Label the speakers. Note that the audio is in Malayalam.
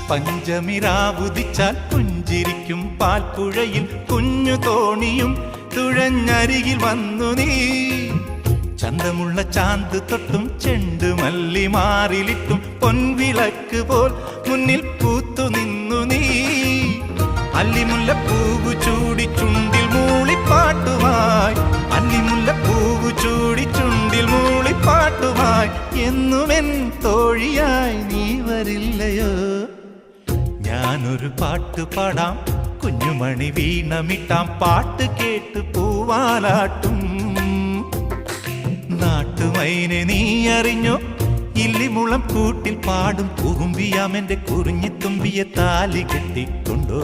Speaker 1: പഞ്ചമിരാവുദിച്ചാൽ പുഞ്ചിരിക്കും പാൽപ്പുഴയിൽ കുഞ്ഞു തോണിയും തുഴഞ്ഞരികിൽ വന്നു നീ. ചന്തമുള്ള ചാന്ത് തൊട്ടും ചെണ്ടുമല്ലി മാറിലിട്ടും പൊൻവിളക്ക് പോൽ മുന്നിൽ പൂത്തു നിന്നു നീ. അല്ലിമുല്ലപ്പൂവ് ചൂടി ചുണ്ടിൽ മൂളിപ്പാട്ടുമായി, അല്ലിമുല്ലപ്പൂവ് ചൂടി ചുണ്ടിൽ മൂളിപ്പാട്ടുമായി എന്നുമെൻ തോഴിയായി നീ വരില്ലയോ? ഞാനൊരു പാട്ട് പാടാം, കുഞ്ഞുമണി വീണമിട്ടാം, പാട്ട് കേട്ട് പൂവാലാട്ടും. നാട്ടുമൈനെ നീ അറിഞ്ഞോ? ഇല്ലിമുളം കൂട്ടിൽ പാടും കുറുമ്പിയാമെന്റെ കുറിഞ്ഞിത്തുമ്പിയെ താലി കെട്ടിക്കൊണ്ടോ?